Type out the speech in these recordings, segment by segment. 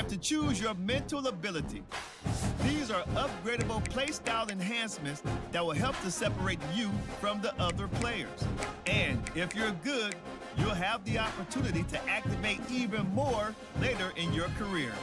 to choose your mental ability. These are upgradable playstyle enhancements that will help to separate you from the other players. And if you're good, you'll have the opportunity to activate even more later in your career.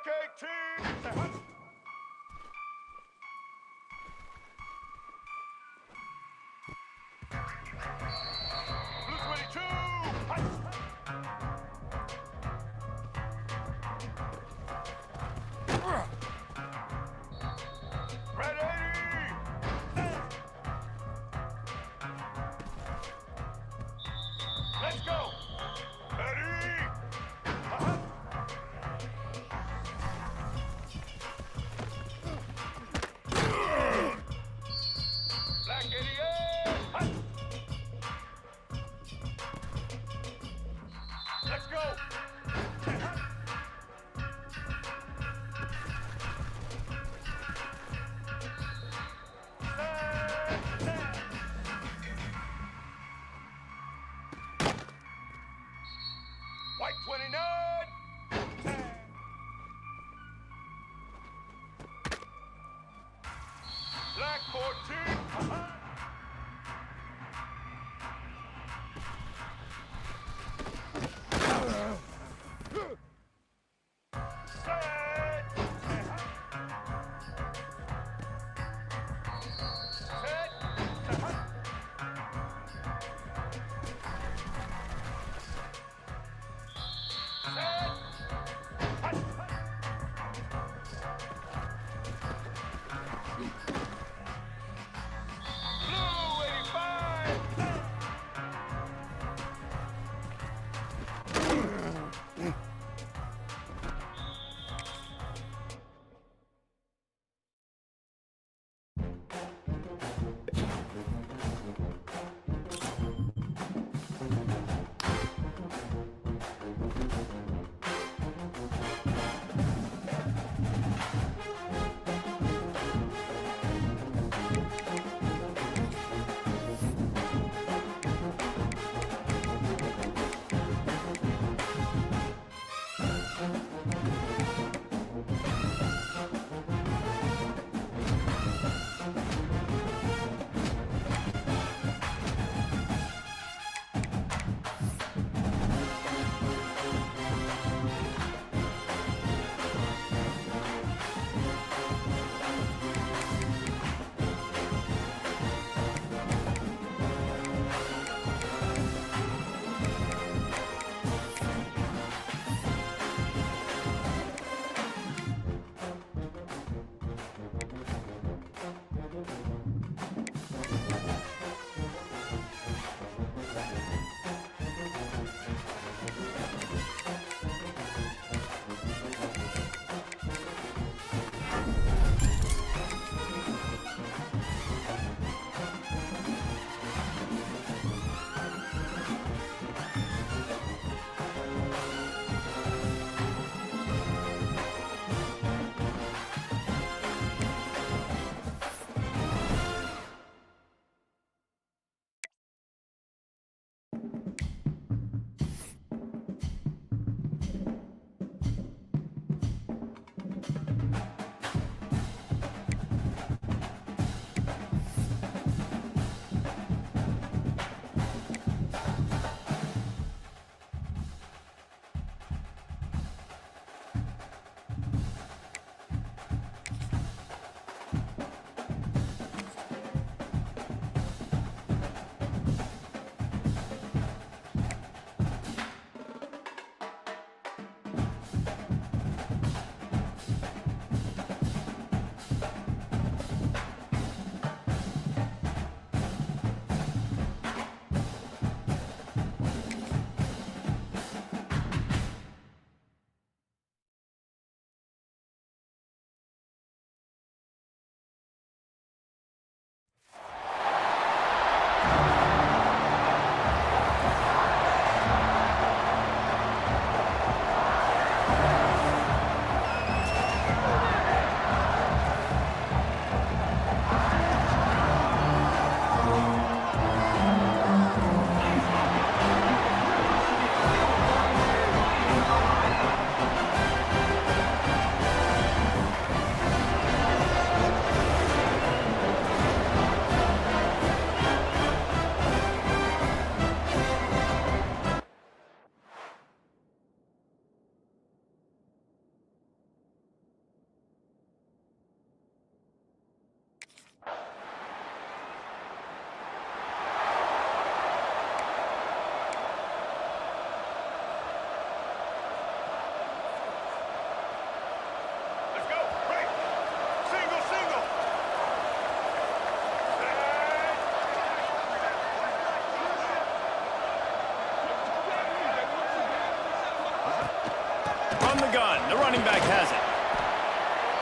Black 18. Blue 22. Red 80. Let's go. Ready. Black 88. Let's go. White 29. Black 14.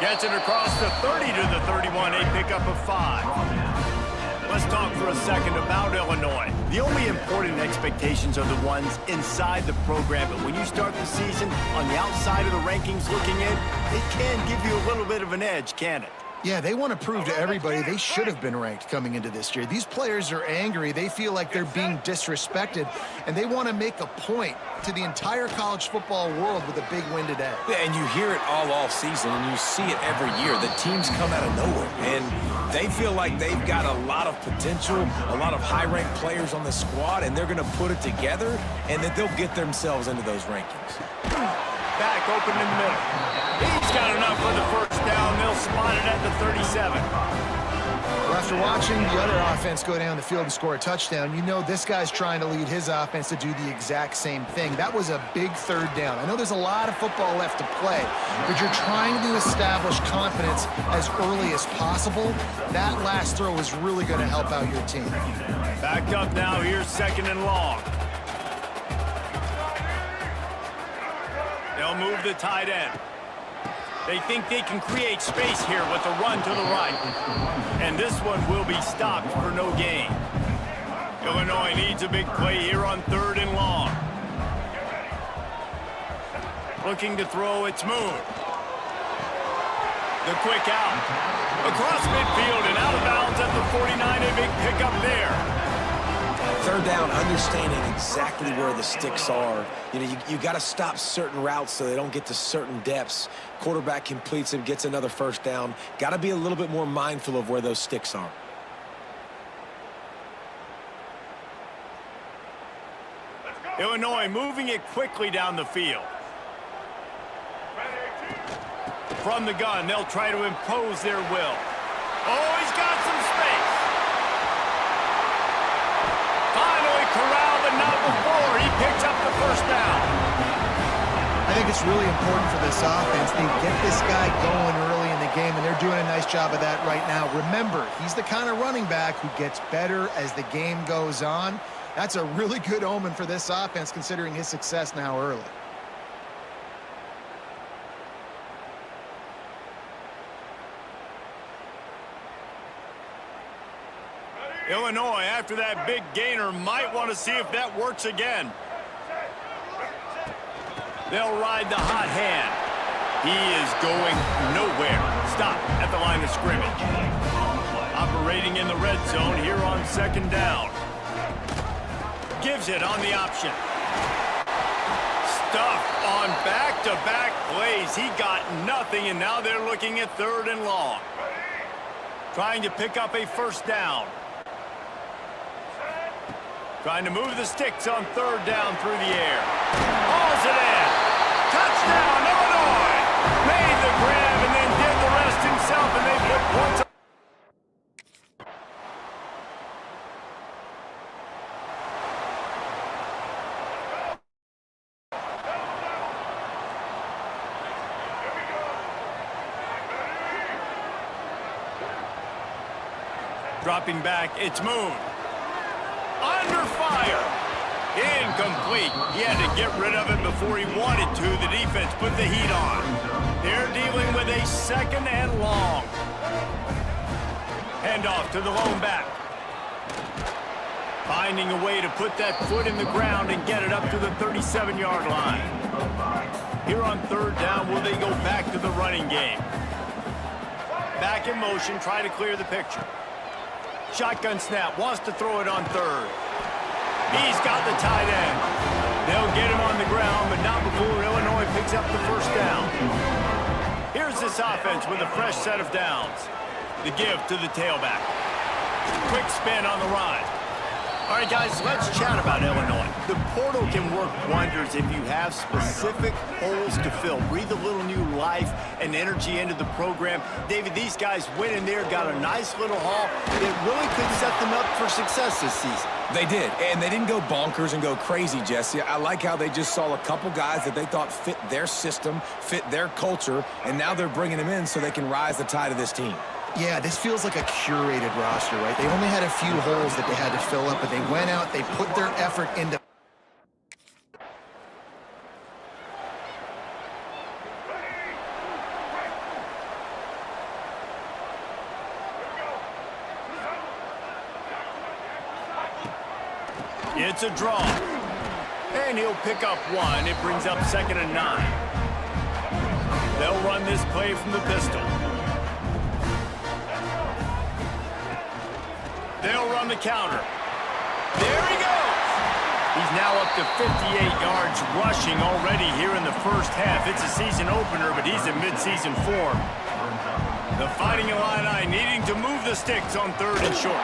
Gets it across the 30 to the 31, a pickup of 5. Let's talk for a second about Illinois. The only important expectations are the ones inside the program, but when you start the season on the outside of the rankings looking in, it can give you a little bit of an edge, can it? Yeah, they want to prove to everybody they should have been ranked coming into this year. These players are angry. They feel like they're being disrespected, and they want to make a point to the entire college football world with a big win today. Yeah, and you hear it all off season, and you see it every year. The teams come out of nowhere, and they feel like they've got a lot of potential, a lot of high-ranked players on the squad, and they're going to put it together, and that they'll get themselves into those rankings. Back open in the middle. He's got enough for the first down. They'll spot it at the 37. Well, after watching the other offense go down the field and score a touchdown, you know this guy's trying to lead his offense to do the exact same thing. That was a big third down. I know there's a lot of football left to play, but you're trying to establish confidence as early as possible. That last throw is really going to help out your team. Back up now. Here's 2nd and long. They'll move the tight end. They think they can create space here with a run to the right. And this one will be stopped for no gain. Illinois needs a big play here on 3rd and long. Looking to throw, it's Moon. The quick out. Across midfield and out of bounds at the 49, a big pickup there. 3rd down, understanding exactly where the sticks are. You know, you got to stop certain routes so they don't get to certain depths. Quarterback completes it, gets another 1st down. Got to be a little bit more mindful of where those sticks are. Illinois moving it quickly down the field. From the gun, they'll try to impose their will. Oh, he's got some space. Finally corralled, but not before. He picks up the 1st down. I think it's really important for this offense. They get this guy going early in the game, and they're doing a nice job of that right now. Remember, he's the kind of running back who gets better as the game goes on. That's a really good omen for this offense, considering his success now early. Illinois, after that big gainer, might want to see if that works again. They'll ride the hot hand. He is going nowhere. Stop at the line of scrimmage. Operating in the red zone here on 2nd down. Gives it on the option. Stuff on back-to-back plays. He got nothing, and now they're looking at 3rd and long. Trying to pick up a 1st down. Trying to move the sticks on 3rd down through the air. Hauls it in. Touchdown, Illinois! Made the grab and then did the rest himself, and they put points on. Dropping back, it's Moon. Under fire. Incomplete. He had to get rid of it before he wanted to. The defense put the heat on. They're dealing with a 2nd and long. Handoff to the lone back. Finding a way to put that foot in the ground and get it up to the 37-yard line. Here on 3rd down, will they go back to the running game? Back in motion, try to clear the picture. Shotgun snap, wants to throw it on 3rd. He's got the tight end. They'll get him on the ground, but not before Illinois picks up the 1st down. Here's this offense with a fresh set of downs. The give to the tailback. Quick spin on the ride. All right, guys, let's chat about Illinois. The portal can work wonders if you have specific holes to fill. Breathe a little new life and energy into the program. David, these guys went in there, got a nice little haul that really could set them up for success this season. They did, and they didn't go bonkers and go crazy, Jesse. I like how they just saw a couple guys that they thought fit their system, fit their culture, and now they're bringing them in so they can rise the tide of this team. Yeah, this feels like a curated roster, right? They only had a few holes that they had to fill up, but they went out, they put their effort into... It's a draw. And he'll pick up one. It brings up 2nd and 9. They'll run this play from the pistol. They'll run the counter. There he goes. He's now up to 58 yards rushing already here in the first half. It's a season opener, but he's in midseason form. The Fighting Illini needing to move the sticks on 3rd and short.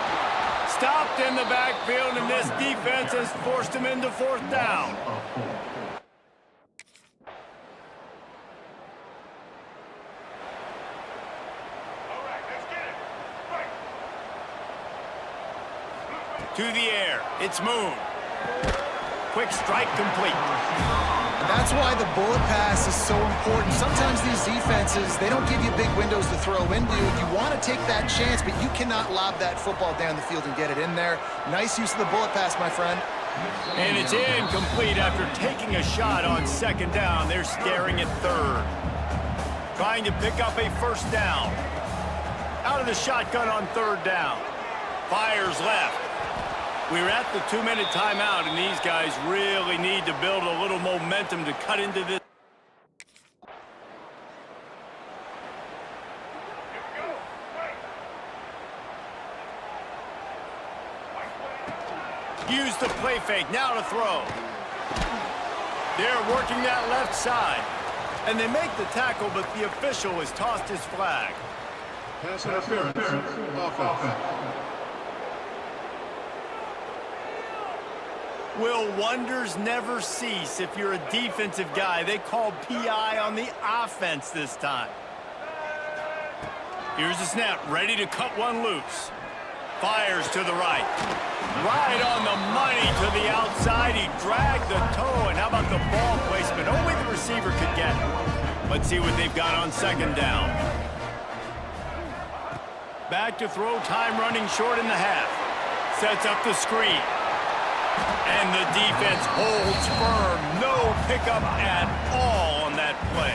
Stopped in the backfield, and this defense has forced him into 4th down. All right, let's get it. Right. To the air. It's Moon. Quick strike complete. That's why the bullet pass is so important. Sometimes these defenses, they don't give you big windows to throw into. You want to take that chance, but you cannot lob that football down the field and get it in there. Nice use of the bullet pass, my friend. And it's incomplete after taking a shot on 2nd down. They're staring at 3rd. Trying to pick up a 1st down. Out of the shotgun on 3rd down. Fires left. We're at the 2-minute timeout, and these guys really need to build a little momentum to cut into this. Here we go. Right. Use the play fake, now to throw. They're working that left side. And they make the tackle, but the official has tossed his flag. Pass interference. Offense. Will wonders never cease if you're a defensive guy? They called PI on the offense this time. Here's the snap, ready to cut one loose. Fires to the right. Right on the money to the outside. He dragged the toe, and how about the ball placement? Only the receiver could get it. Let's see what they've got on 2nd down. Back to throw, time running short in the half. Sets up the screen. And the defense holds firm. No pickup at all on that play.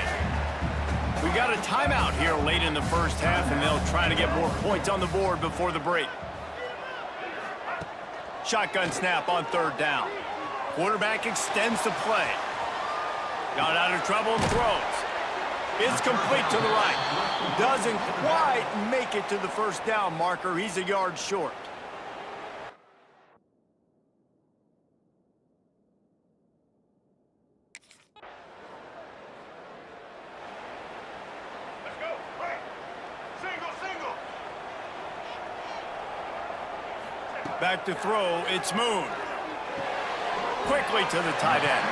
We got a timeout here late in the first half, and they'll try to get more points on the board before the break. Shotgun snap on 3rd down. Quarterback extends the play. Got out of trouble and throws. It's complete to the right. Doesn't quite make it to the 1st down marker. He's a yard short. Let's go. Right. Single. Back to throw, it's Moon. Quickly to the tight end.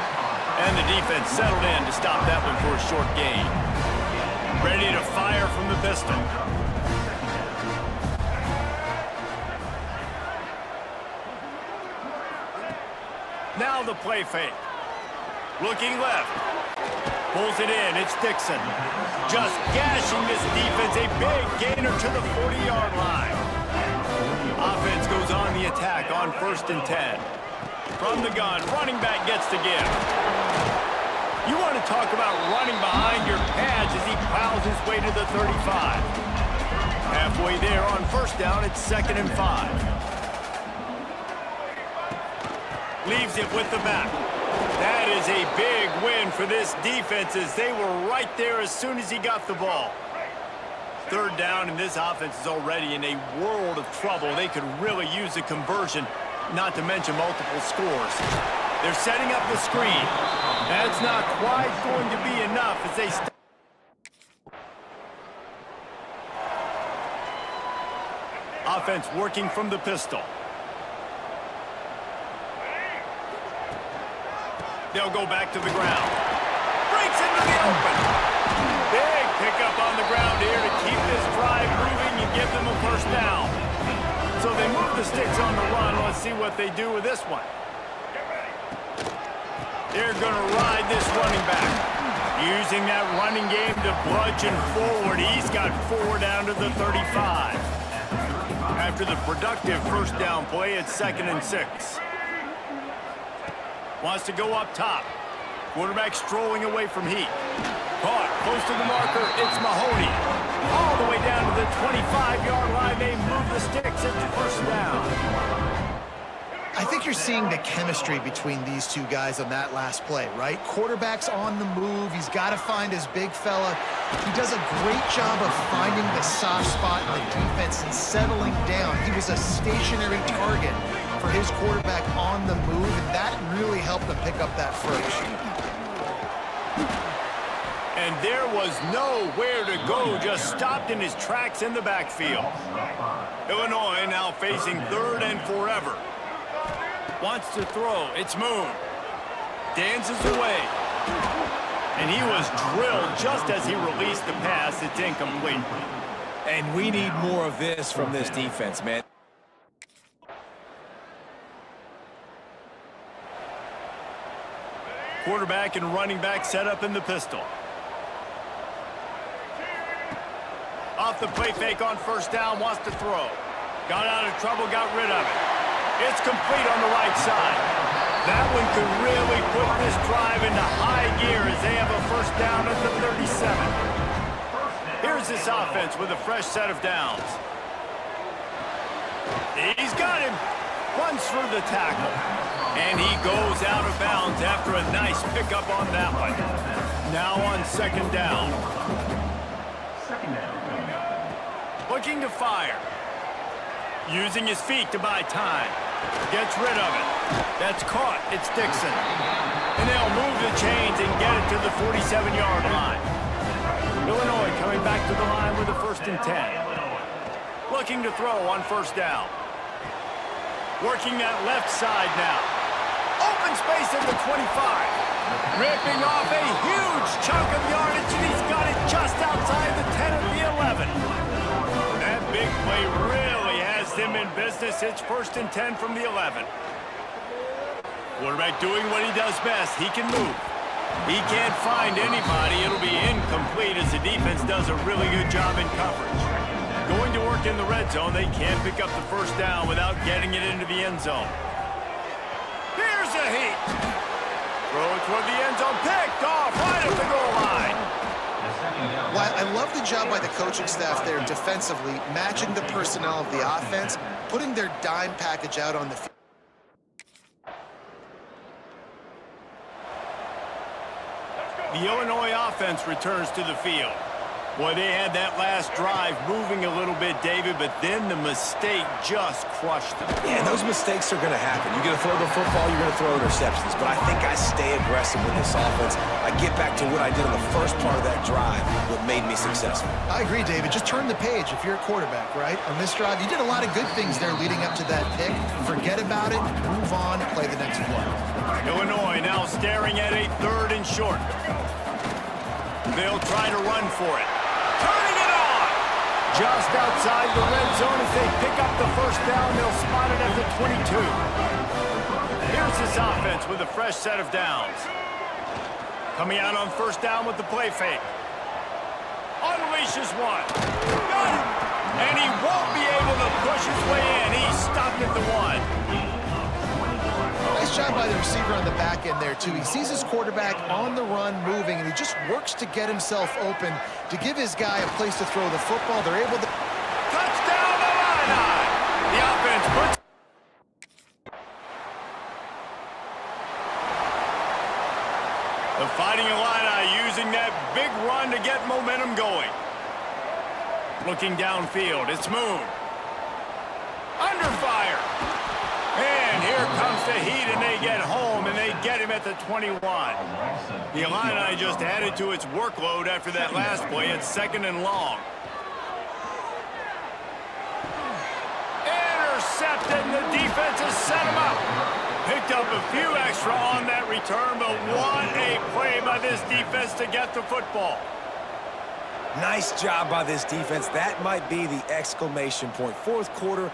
And the defense settled in to stop that one for a short gain. Ready to fire from the pistol. Now the play fake. Looking left. Pulls it in, it's Dixon. Just gashing this defense, a big gainer to the 40-yard line. Offense goes on the attack on 1st and 10. From the gun, running back gets the give. You want to talk about running behind your pads as he plows his way to the 35. Halfway there on 1st down, it's 2nd and 5. Leaves it with the back. That is a big win for this defense as they were right there as soon as he got the ball. 3rd down, and this offense is already in a world of trouble. They could really use a conversion, not to mention multiple scores. They're setting up the screen. That's not quite going to be enough as they offense working from the pistol. They'll go back to the ground. Breaks into the open. Big pickup on the ground here to keep this drive moving and give them a 1st down. So they move the sticks on the run. Let's see what they do with this one. They're going to ride this running back. Using that running game to bludgeon forward. He's got 4 down to the 35. After the productive 1st down play, it's 2nd and 6. Wants to go up top. Quarterback strolling away from Heat. Caught close to the marker. It's Mahoney. All the way down to the 25-yard line. They move the sticks. It's 1st down. I think you're seeing the chemistry between these two guys on that last play, right? Quarterback's on the move. He's got to find his big fella. He does a great job of finding the soft spot in the defense and settling down. He was a stationary target for his quarterback on the move, and that really helped him pick up that first. And there was nowhere to go, just stopped in his tracks in the backfield. Illinois now facing 3rd and forever. Wants to throw, it's Moon. Dances away. And he was drilled just as he released the pass. It's incomplete. And we need more of this from this defense, man. Quarterback and running back set up in the pistol. Off the play fake on first down, wants to throw. Got out of trouble, got rid of it. It's complete on the right side. That one could really put this drive into high gear as they have a first down at the 37. Here's this offense with a fresh set of downs. He's got him. Runs through the tackle. And he goes out of bounds after a nice pickup on that one. Now on 2nd down. Looking to fire. Using his feet to buy time. Gets rid of it. That's caught. It's Dixon. And they'll move the chains and get it to the 47-yard line. Illinois coming back to the line with a 1st and 10. Looking to throw on first down. Working that left side now. Open space at the 25. Ripping off a huge chunk of yardage, and he's got it just outside the 10 of the 11. That big play really has them in business. It's 1st and 10 from the 11. Quarterback doing what he does best. He can move. He can't find anybody. It'll be incomplete as the defense does a really good job in coverage. Going to work in the red zone. They can't pick up the first down without getting it into the end zone. Here's a Hight. Throw it toward the end zone. Picked off right at the goal line. Well, I love the job by the coaching staff there defensively, matching the personnel of the offense, putting their dime package out on the field. The Illinois offense returns to the field. Boy, they had that last drive moving a little bit, David, but then the mistake just crushed them. Yeah, and those mistakes are going to happen. You're going to throw the football, you're going to throw interceptions. But I think I stay aggressive with this offense. I get back to what I did on the first part of that drive, what made me successful. I agree, David. Just turn the page if you're a quarterback, right? On this drive, you did a lot of good things there leading up to that pick. Forget about it, move on, and play the next play. Illinois now staring at a 3rd and short. They'll try to run for it. Turning it on! Just outside the red zone as they pick up the first down. They'll spot it at the 22. Here's this offense with a fresh set of downs. Coming out on first down with the play fake. Unleashes one. Got it! And he won't be able to push his way in. He's stopped at the 1. Nice job by the receiver on the back end there, too. He sees his quarterback on the run moving, and he just works to get himself open to give his guy a place to throw the football. They're able to... Touchdown, Illini! The offense puts... The Fighting Illini using that big run to get momentum going. Looking downfield, it's Moon. Under fire. And here comes the Heat, and they get home, and they get him at the 21. The Illini just added to its workload after that last play. It's 2nd and long. Intercepted, and the defense has set him up. Picked up a few extra on that return, but what a play by this defense to get the football. Nice job by this defense. That might be the exclamation point. 4th quarter.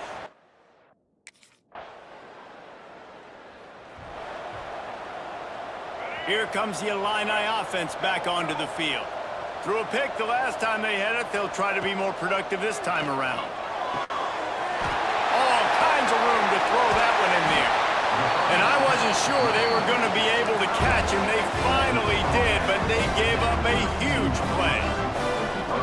Here comes the Illini offense back onto the field. Threw a pick the last time they had it. They'll try to be more productive this time around. All kinds of room to throw that one in there. And I wasn't sure they were going to be able to catch him. They finally did, but they gave up a huge play.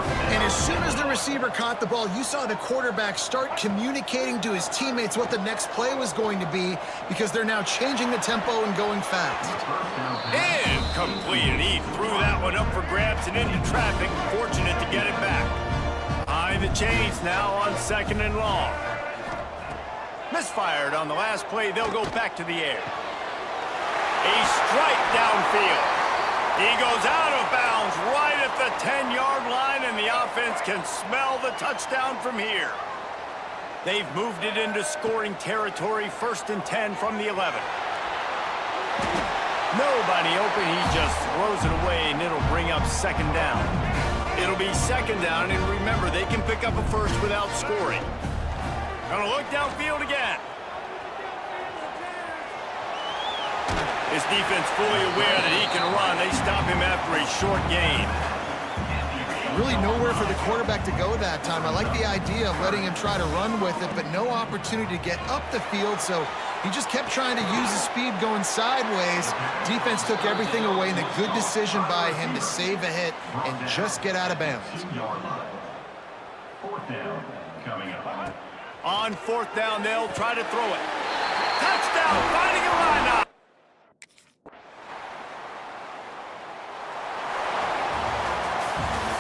And as soon as the receiver caught the ball, you saw the quarterback start communicating to his teammates what the next play was going to be because they're now changing the tempo and going fast. Incomplete, and he threw that one up for grabs and into traffic. Fortunate to get it back. Behind the chains now on 2nd and long. Misfired on the last play. They'll go back to the air. A strike downfield. He goes out of bounds right at the 10-yard line, and the offense can smell the touchdown from here. They've moved it into scoring territory, 1st and 10 from the 11. Nobody open. He just throws it away, and it'll bring up 2nd down. It'll be 2nd down, and remember, they can pick up a first without scoring. Gonna look downfield again. His defense fully aware that he can run. They stop him after a short gain. Really nowhere for the quarterback to go that time. I like the idea of letting him try to run with it, but no opportunity to get up the field, so he just kept trying to use his speed going sideways. Defense took everything away, and a good decision by him to save a hit and just get out of bounds. 4th down coming up. On 4th down, they'll try to throw it. Touchdown, finding a lineup.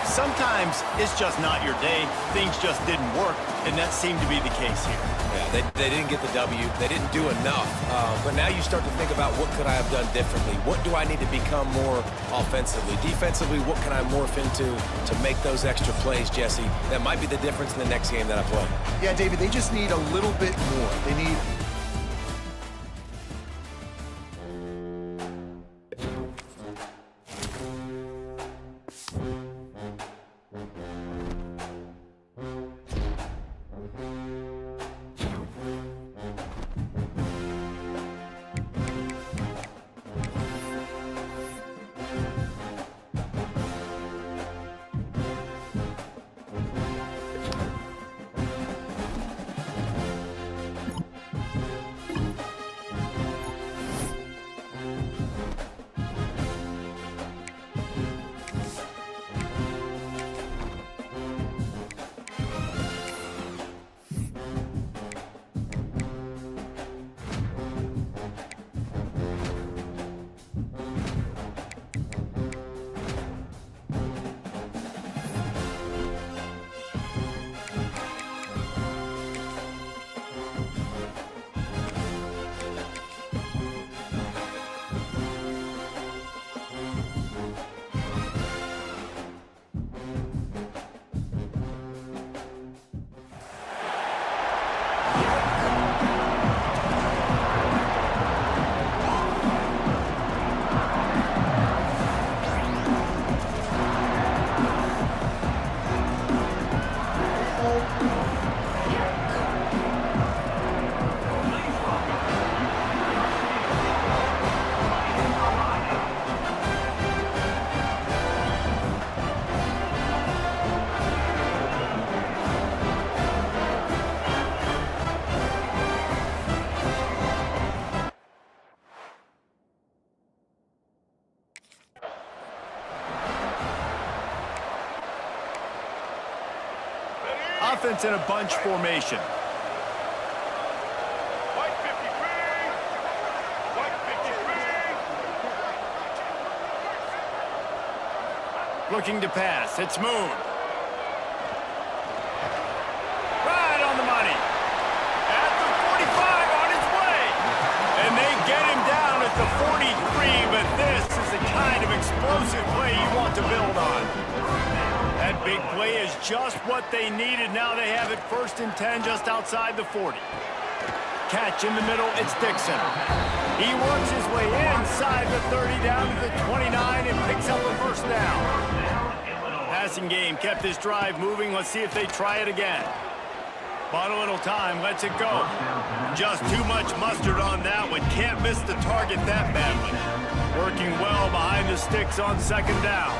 Sometimes it's just not your day. Things just didn't work, and that seemed to be the case here. Yeah, they didn't get the W. They didn't do enough. But now you start to think about what could I have done differently? What do I need to become more offensively? Defensively, what can I morph into to make those extra plays, Jesse? That might be the difference in the next game that I play. Yeah, David, they just need a little bit more. They need... Offense in a bunch formation. White 53. White 53. Looking to pass. It's Moon. Right on the money. At the 45 on his way. And they get him down at the 43, but this is the kind of explosive play you want to build on. That big play is just what they needed. Now they have it 1st and 10 just outside the 40. Catch in the middle, it's Dixon. He works his way inside the 30 down to the 29 and picks up a 1st down. Passing game kept this drive moving. Let's see if they try it again. Bought a little time, lets it go. Just too much mustard on that one. Can't miss the target that badly. Working well behind the sticks on 2nd down.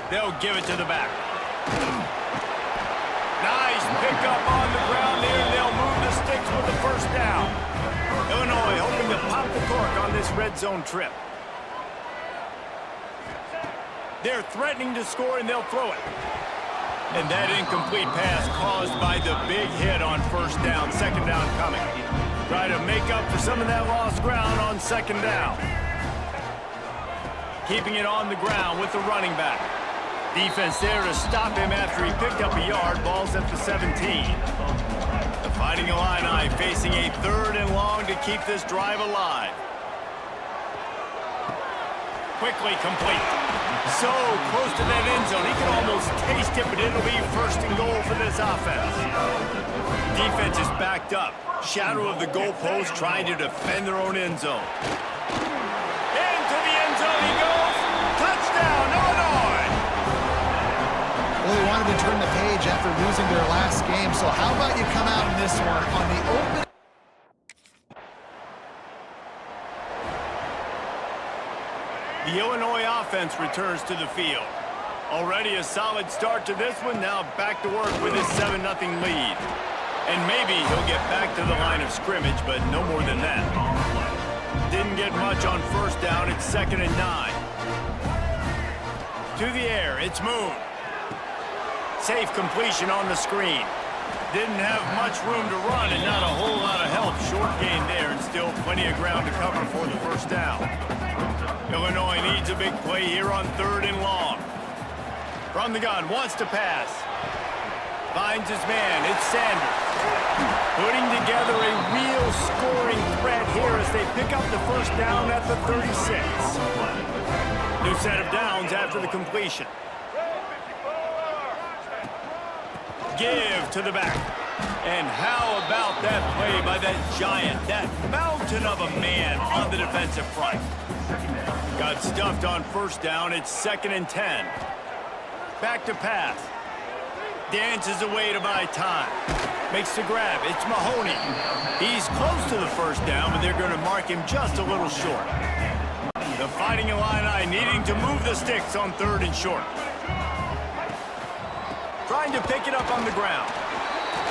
They'll give it to the back. Nice pickup on the ground there. They'll move the sticks with the 1st down. Illinois hoping to pop the cork on this red zone trip. They're threatening to score, and they'll throw it. And that incomplete pass caused by the big hit on first down, second down coming. Try to make up for some of that lost ground on second down. Keeping it on the ground with the running back. Defense there to stop him after he picked up a yard. Ball's at the 17. The Fighting Illini facing a 3rd and long to keep this drive alive. Quickly complete. So close to that end zone. He can almost taste it, but it'll be 1st and goal for this offense. Defense is backed up. Shadow of the goalpost trying to defend their own end zone. Into the end zone he goes. Touchdown, Illinois! Well, they wanted to turn the page after losing their last game, so how about you come out in this one on the open? The Illinois offense returns to the field. Already a solid start to this one. Now back to work with his 7-0 lead. And maybe he'll get back to the line of scrimmage, but no more than that. Didn't get much on first down. It's 2nd and 9. To the air, it's Moon. Safe completion on the screen. Didn't have much room to run and not a whole lot of help. Short gain there and still plenty of ground to cover for the first down. Illinois needs a big play here on 3rd and long. From the gun, wants to pass. Finds his man, it's Sanders. Putting together a real scoring threat here as they pick up the first down at the 36. New set of downs after the completion. Give to the back. And how about that play by that giant, that mountain of a man on the defensive front? Got stuffed on first down. It's 2nd and 10. Back to pass. Dances away to buy time. Makes the grab. It's Mahoney. He's close to the first down, but they're going to mark him just a little short. The Fighting Illini needing to move the sticks on 3rd and short. Trying to pick it up on the ground.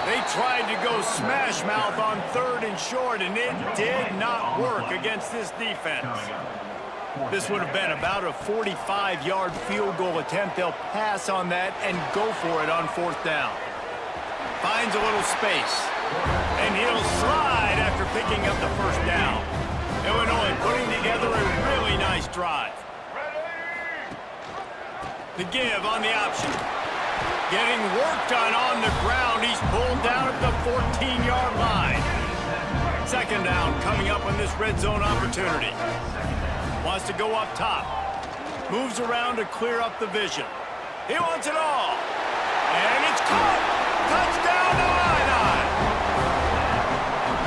They tried to go smash mouth on 3rd and short, and it did not work against this defense. This would have been about a 45-yard field goal attempt. They'll pass on that and go for it on 4th down. Finds a little space, and he'll slide after picking up the first down. Illinois putting together a really nice drive. The give on the option. Getting work done on the ground. He's pulled down at the 14-yard line. 2nd down coming up on this red zone opportunity. Wants to go up top. Moves around to clear up the vision. He wants it all. And it's caught. Touchdown, Illini!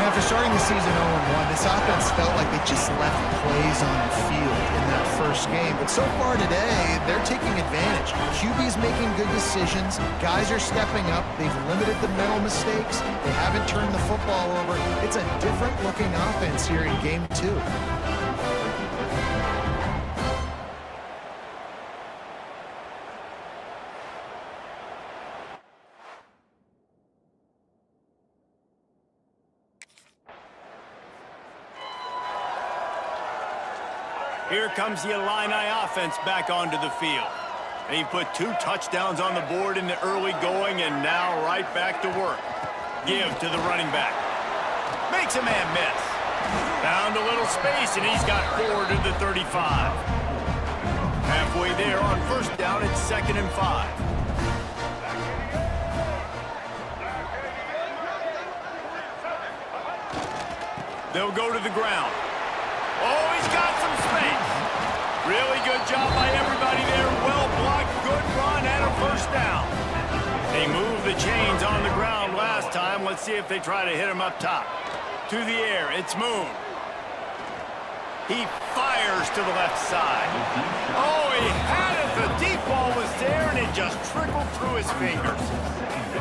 After starting the season 0-1, this offense felt like they just left plays on the field in that first game. But so far today, they're taking advantage. QB's making good decisions. Guys are stepping up. They've limited the mental mistakes. They haven't turned the football over. It's a different-looking offense here in Game 2. Here comes the Illini offense back onto the field. And he put 2 touchdowns on the board in the early going and now right back to work. Give to the running back. Makes a man miss. Found a little space and he's got 4 to the 35. Halfway there on first down, it's 2nd and 5. They'll go to the ground. Oh, he's got some space. Really good job by everybody there. Well blocked, good run, and a first down. They moved the chains on the ground last time. Let's see if they try to hit him up top. To the air, it's Moon. He fires to the left side. Oh, he had it. The deep ball was there, and it just trickled through his fingers.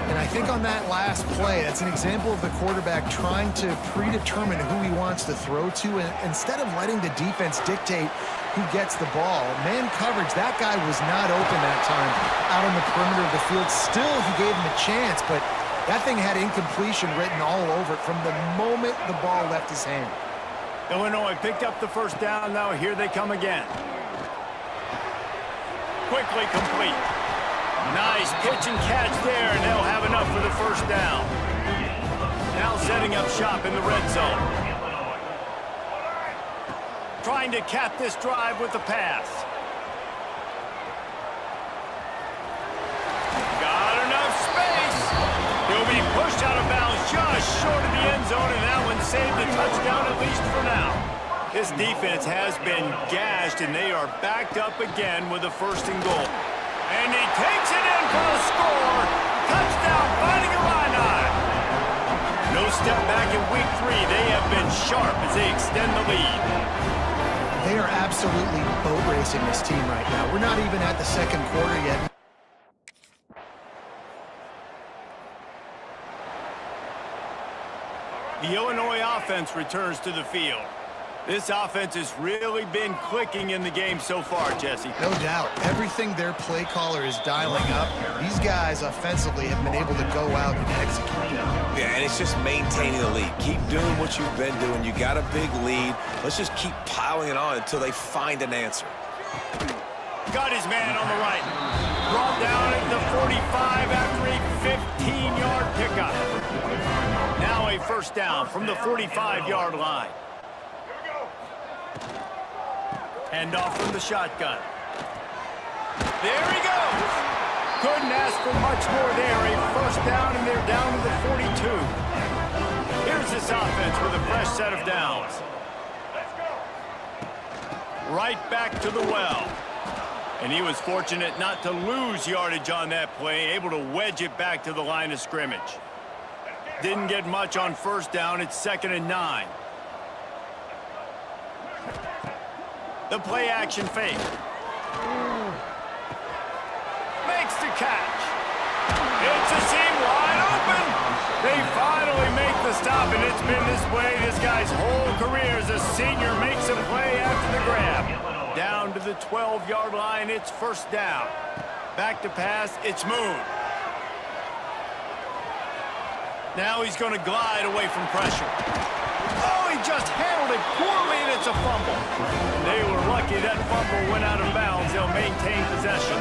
And I think on that last play, that's an example of the quarterback trying to predetermine who he wants to throw to, and instead of letting the defense dictate who gets the ball. Man coverage, that guy was not open that time out on the perimeter of the field. Still, he gave him a chance, but that thing had incompletion written all over it from the moment the ball left his hand. Illinois picked up the first down. Now here they come again. quickly complete. Nice pitch and catch there, and they'll have enough for the first down. Now setting up shop in the red zone. Trying to cap this drive with the pass. Got enough space. He'll be pushed out of bounds just short of the end zone, and that one saved the touchdown at least for now. This defense has been gashed, and they are backed up again with a 1st and goal. And he takes it in for a score. Touchdown, Fighting Illini. No step back in week 3. They have been sharp as they extend the lead. They are absolutely boat racing this team right now. We're not even at the second quarter yet. The Illinois offense returns to the field. This offense has really been clicking in the game so far, Jesse. No doubt. Everything their play caller is dialing up, these guys offensively have been able to go out and execute. Yeah, and it's just maintaining the lead. Keep doing what you've been doing. You got a big lead. Let's just keep piling it on until they find an answer. Got his man on the right. Brought down at the 45 after a 15-yard pickup. Now a 1st down from the 45-yard line. Hand off from the shotgun. There he goes. Couldn't ask for much more there. A 1st down, and they're down to the 42. Here's this offense with a fresh set of downs. Right back to the well. And he was fortunate not to lose yardage on that play, able to wedge it back to the line of scrimmage. Didn't get much on 1st down. It's 2nd and 9. The play action fake. Makes the catch. It's a seam wide open. They finally make the stop, and it's been this way this guy's whole career as a senior. Makes a play after the grab. Down to the 12-yard line, it's 1st down. Back to pass, it's Moon. Now he's going to glide away from pressure. Oh, he just handled it poorly, and it's a fumble. They were lucky that fumble went out of bounds. They'll maintain possession.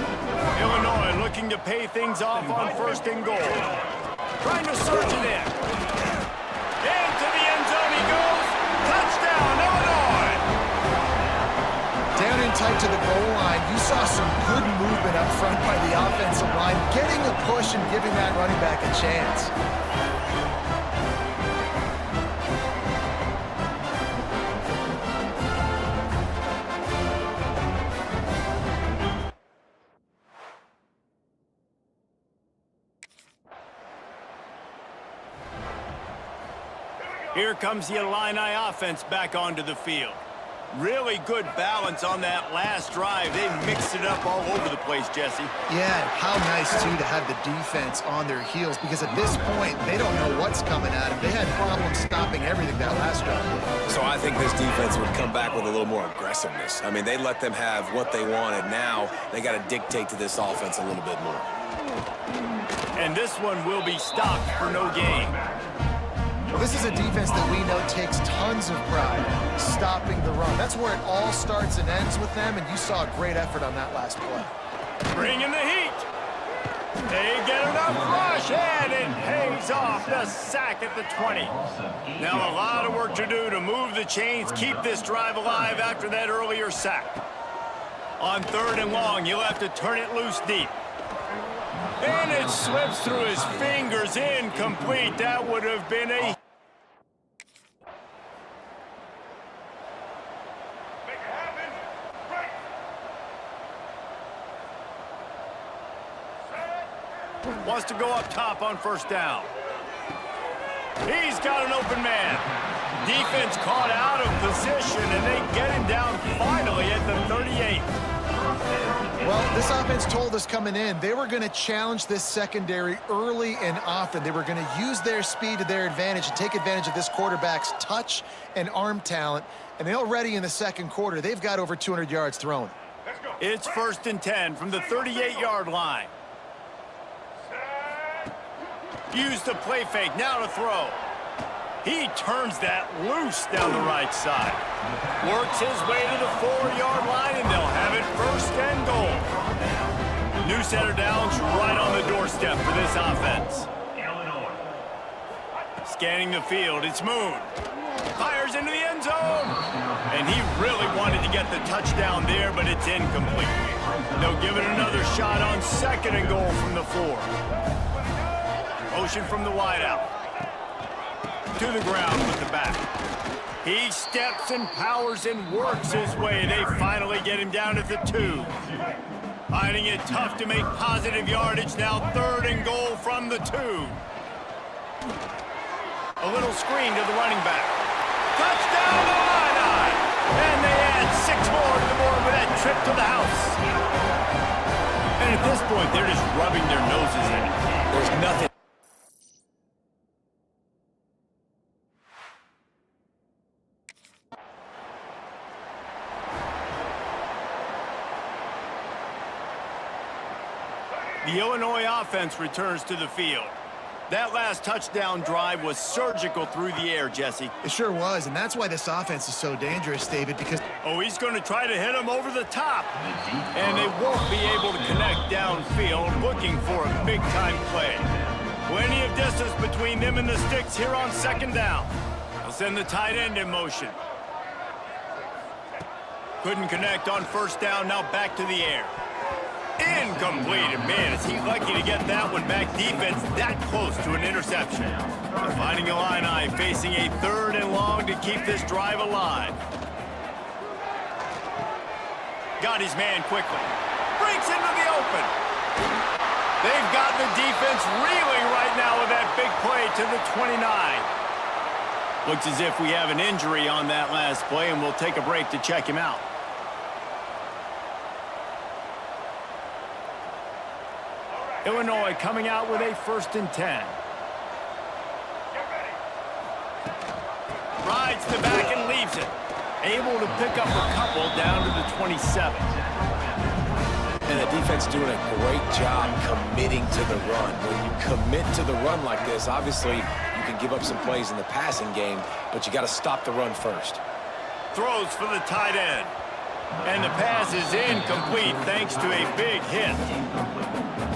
Illinois looking to pay things off on 1st and goal. Trying to surge it in. Into the end zone he goes. Touchdown, Illinois. Down in tight to the goal line, you saw some good movement up front by the offensive line, getting a push and giving that running back a chance. Here comes the Illini offense back onto the field. Really good balance on that last drive. They mixed it up all over the place, Jesse. Yeah, how nice, too, to have the defense on their heels, because at this point, they don't know what's coming at them. They had problems stopping everything that last drive. So I think this defense would come back with a little more aggressiveness. I mean, they let them have what they wanted. Now they got to dictate to this offense a little bit more. And this one will be stopped for no gain. Well, this is a defense that we know takes tons of pride stopping the run. That's where it all starts and ends with them, and you saw a great effort on that last play. Bringing the heat. They get enough rush, and it pays off. The sack at the 20. Now a lot of work to do to move the chains, keep this drive alive after that earlier sack. On 3rd and long, you'll have to turn it loose deep. And it slips through his fingers, incomplete. That would have been a... Wants to go up top on 1st down. He's got an open man. Defense caught out of position, and they get him down finally at the 38. Well, this offense told us coming in they were going to challenge this secondary early and often. They were going to use their speed to their advantage and take advantage of this quarterback's touch and arm talent. And already in the second quarter, they've got over 200 yards thrown. It's 1st and 10 from the 38-yard line. Use the play fake, now to throw. He turns that loose down the right side. Works his way to the 4-yard line, and they'll have it 1st and goal. New center downs right on the doorstep for this offense. Illinois. Scanning the field, it's Moon. Fires into the end zone. And he really wanted to get the touchdown there, but it's incomplete. They'll give it another shot on 2nd and goal from the 4. Motion from the wideout. To the ground with the back. He steps and powers and works his way. They finally get him down at the 2. Finding it tough to make positive yardage now. 3rd and goal from the 2. A little screen to the running back. Touchdown Illini! And they add 6 more to the board with that trip to the house. And at this point, they're just rubbing their noses in it. There's nothing. The Illinois offense returns to the field. That last touchdown drive was surgical through the air, Jesse. It sure was, and that's why this offense is so dangerous, David, because... Oh, he's going to try to hit him over the top. And they won't be able to connect downfield, looking for a big-time play. Plenty of distance between them and the sticks here on 2nd down. They'll send the tight end in motion. Couldn't connect on 1st down, now back to the air. Incomplete. And man, is he lucky to get that one back. Defense that close to an interception. Finding Illini facing a 3rd and long to keep this drive alive. Got his man quickly. Breaks into the open. They've got the defense reeling right now with that big play to the 29. Looks as if we have an injury on that last play, and we'll take a break to check him out. Illinois coming out with a 1st and 10. Rides the back and leaves it. Able to pick up a couple down to the 27. And the defense doing a great job committing to the run. When you commit to the run like this, obviously you can give up some plays in the passing game, but you got to stop the run first. Throws for the tight end. And the pass is incomplete thanks to a big hit.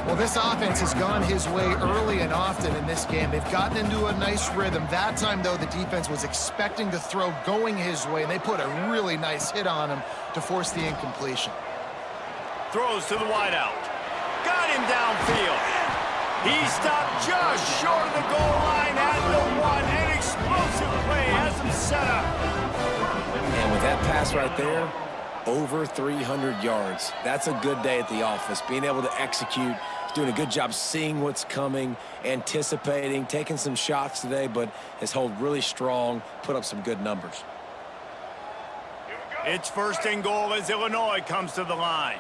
Well, this offense has gone his way early and often in this game. They've gotten into a nice rhythm. That time, though, the defense was expecting to throw going his way, and they put a really nice hit on him to force the incompletion. Throws to the wideout. Got him downfield. He stopped just short of the goal line at the 1. An explosive play has him set up. And with that pass right there, over 300 yards. That's a good day at the office. Being able to execute, he's doing a good job seeing what's coming, anticipating, taking some shots today, but has held really strong, put up some good numbers. It's 1st and goal as Illinois comes to the line.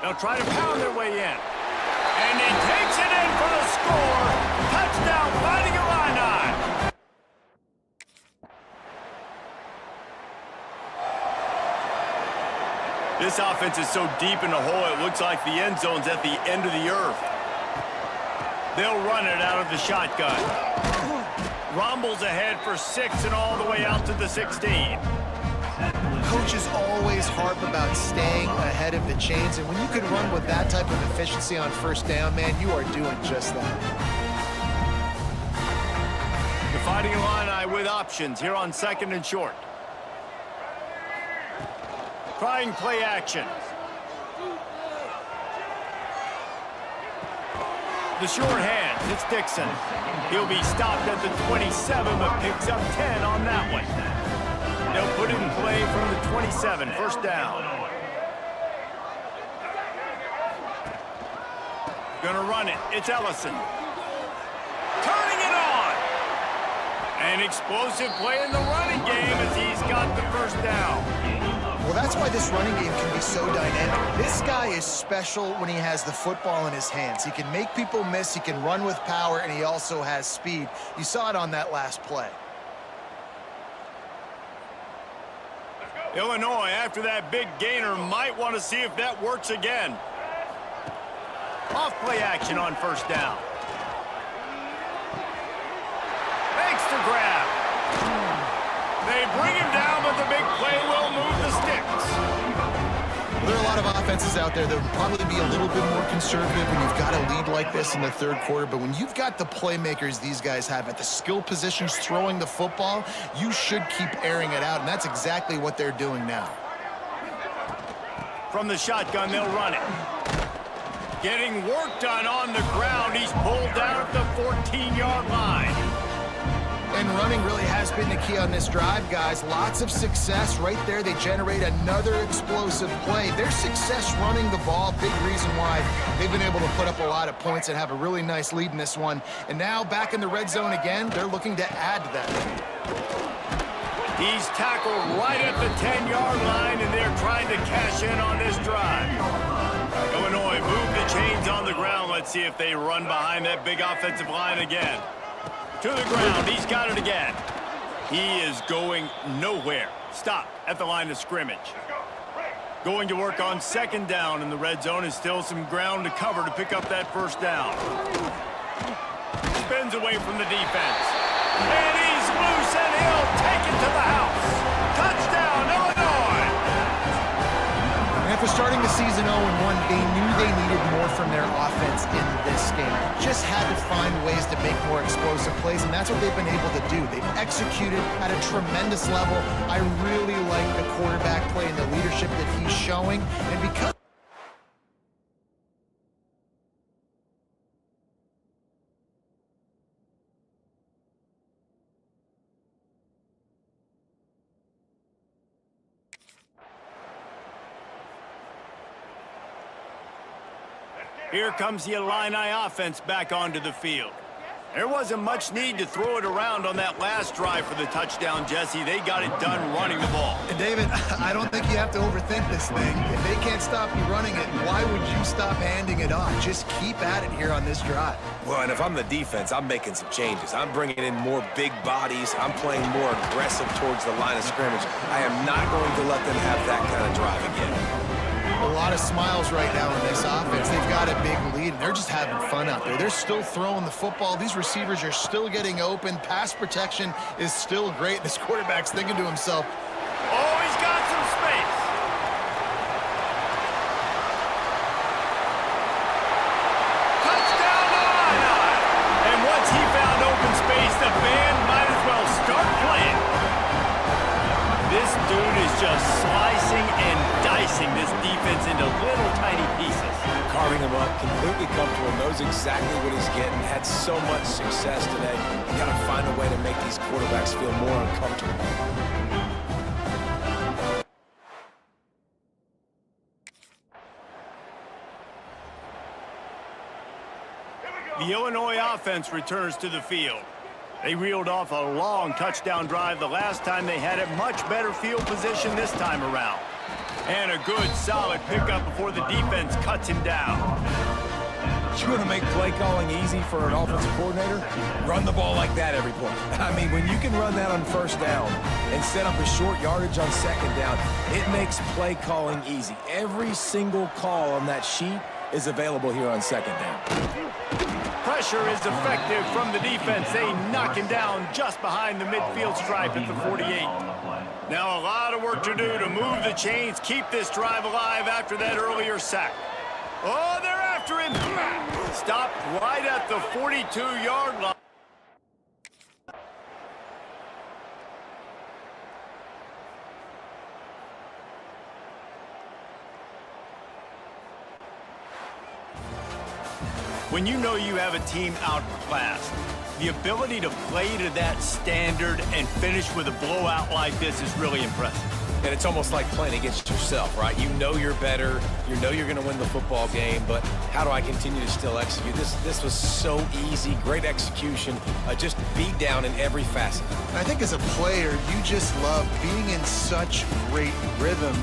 They'll try to pound their way in. And he takes it in for the score. Touchdown, Fighting Illini. This offense is so deep in the hole, it looks like the end zone's at the end of the earth. They'll run it out of the shotgun. Rumbles ahead for 6 and all the way out to the 16. Coaches always harp about staying ahead of the chains, and when you can run with that type of efficiency on 1st down, man, you are doing just that. The Fighting Illini with options here on 2nd and short. Trying play action. The short hands, it's Dixon. He'll be stopped at the 27, but picks up 10 on that one. They'll put it in play from the 27, 1st down. Gonna run it, it's Ellison. Turning it on! An explosive play in the running game as he's got the 1st down. Well, that's why this running game can be so dynamic. This guy is special when he has the football in his hands. He can make people miss, he can run with power, and he also has speed. You saw it on that last play. Illinois, after that big gainer, might want to see if that works again. Off play action on 1st down. Makes the grab. They bring him down, but the big play will move the sticks. There are a lot of offenses out there that would probably be a little bit more conservative when you've got a lead like this in the third quarter, but when you've got the playmakers these guys have at the skill positions throwing the football, you should keep airing it out, and that's exactly what they're doing now. From the shotgun, they'll run it. Getting work done on the ground. He's pulled down at the 14-yard line. And running really has been the key on this drive, guys. Lots of success right there. They generate another explosive play. Their success running the ball, big reason why they've been able to put up a lot of points and have a really nice lead in this one. And now back in the red zone again, they're looking to add to that lead. He's tackled right at the 10-yard line, and they're trying to cash in on this drive. Illinois move the chains on the ground. Let's see if they run behind that big offensive line again. To the ground, he's got it again. He is going nowhere. Stop at the line of scrimmage. Going to work on second down, and the red zone is still some ground to cover to pick up that first down. Spins away from the defense. And he's loose, and he'll take it to the house. Touchdown, Illinois! And after starting the season 0-1, they knew they needed more from their offense in this game. Just had to find ways to make more explosive plays, and that's what they've been able to do. They've executed at a tremendous level. I really like the quarterback play and the leadership that he's showing. And because here comes the Illini offense back onto the field. There wasn't much need to throw it around on that last drive for the touchdown, Jesse. They got it done running the ball. And David, I don't think you have to overthink this thing. If they can't stop you running it, why would you stop handing it off? Just keep at it here on this drive. Well, and if I'm the defense, I'm making some changes. I'm bringing in more big bodies. I'm playing more aggressive towards the line of scrimmage. I am not going to let them have that kind of drive again. A lot of smiles right now in this offense. They've got a big lead, and they're just having fun out there. They're still throwing the football. These receivers are still getting open. Pass protection is still great. This quarterback's thinking to himself, oh, he's got some space. Touchdown, Illini! And once he found open space, the band might as well start playing. This dude is just slicing and dicing this defense into little tiny pieces. Carving him up, completely comfortable, knows exactly what he's getting, had so much success today. You got to find a way to make these quarterbacks feel more uncomfortable. The Illinois offense returns to the field. They reeled off a long touchdown drive the last time they had it. Much better field position this time around. And a good, solid pickup before the defense cuts him down. You want to make play calling easy for an offensive coordinator? Run the ball like that every play. I mean, when you can run that on first down and set up a short yardage on second down, it makes play calling easy. Every single call on that sheet is available here on second down. Pressure is effective from the defense. They knock him down just behind the midfield stripe at the 48. Now a lot of work to do to move the chains, keep this drive alive after that earlier sack. Oh, they're after him. Stopped right at the 42-yard line. When you know you have a team outclassed, the ability to play to that standard and finish with a blowout like this is really impressive. And it's almost like playing against yourself, right? You know you're better. You know you're going to win the football game, but how do I continue to still execute? This was so easy, great execution, just beat down in every facet. I think as a player, you just love being in such great rhythm.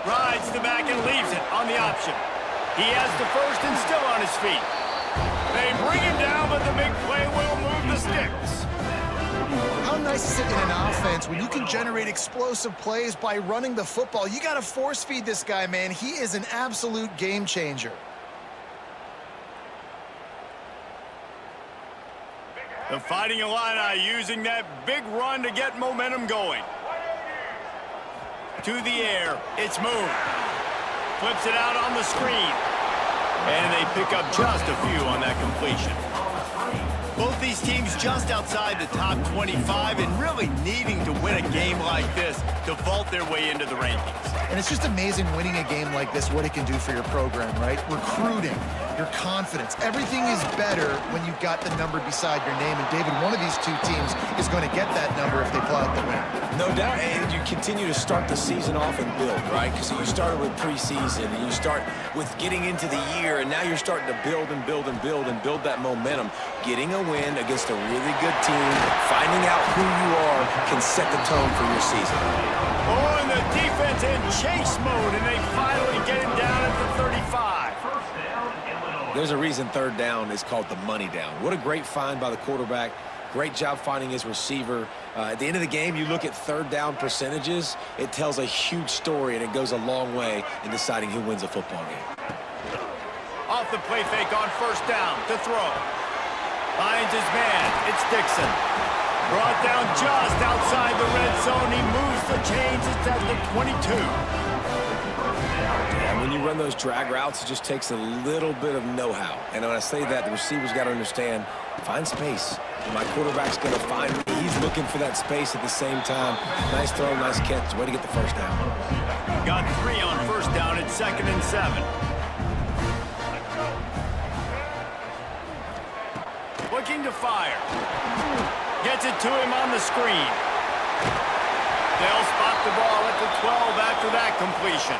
Rides the back and leaves it on the option. He has the first and still on his feet. They bring him down, but the big play will move the sticks. How nice is it in an offense when you can generate explosive plays by running the football? You got to force feed this guy, man. He is an absolute game changer. The Fighting Illini using that big run to get momentum going. To the air, it's moved. Flips it out on the screen. And they pick up just a few on that completion. Both these teams just outside the top 25 and really needing to win a game like this to vault their way into the rankings. And it's just amazing winning a game like this, what it can do for your program, right? Recruiting, your confidence, everything is better when you've got the number beside your name. And David, one of these two teams is going to get that number if they pull out the win. No doubt, and you continue to start the season off and build, right? Because you started with preseason, and you start with getting into the year, and now you're starting to build and build and build and build that momentum. Getting a win against a really good team, finding out who you are, can set the tone for your season. Oh, and the defense in chase mode, and they finally get him down at the 35. There's a reason third down is called the money down. What a great find by the quarterback. Great job finding his receiver. At the end of the game, you look at third down percentages, it tells a huge story, and it goes a long way in deciding who wins a football game. Off the play fake on first down to throw. Finds his man. It's Dixon. Brought down just outside the red zone. He moves the chains. It's at the 22. And when you run those drag routes, it just takes a little bit of know-how. And when I say that, the receiver's got to understand, find space. My quarterback's going to find me. He's looking for that space at the same time. Nice throw, nice catch. Way to get the first down. Got 3 on first down. It's 2nd and 7. Looking to fire. Gets it to him on the screen. They'll spot the ball at the 12 after that completion.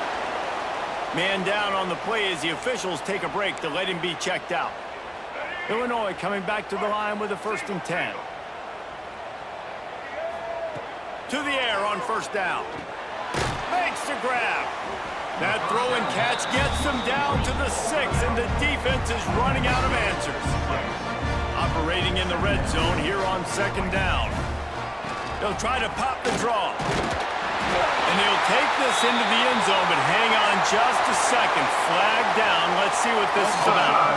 Man down on the play as the officials take a break to let him be checked out. Illinois coming back to the line with a 1st and 10. To the air on first down. Makes the grab. That throw and catch gets them down to the 6, and the defense is running out of answers. Operating in the red zone here on 2nd down. They'll try to pop the draw. And he'll take this into the end zone, but hang on just a second. Flag down. Let's see what this is about.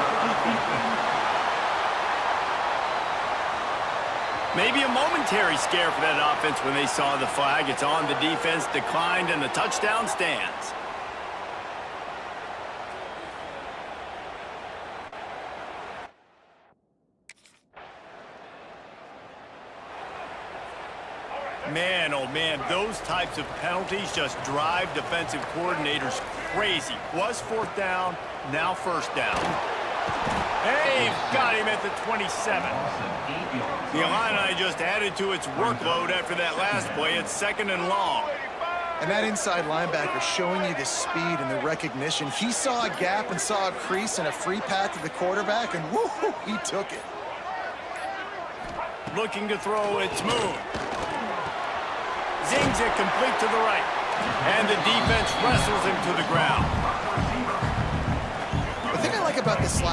Maybe a momentary scare for that offense when they saw the flag. It's on. The defense declined, and the touchdown stands. Man, oh man, those types of penalties just drive defensive coordinators crazy. Was 4th down, now 1st down. Hey, got him at the 27. The Illini just added to its workload after that last play. It's 2nd and long. And that inside linebacker showing you the speed and the recognition. He saw a gap and saw a crease and a free path to the quarterback, and woo-hoo, he took it. Looking to throw, it's moved. Zings it complete to the right. And the defense wrestles him to the ground. The thing I like about this slot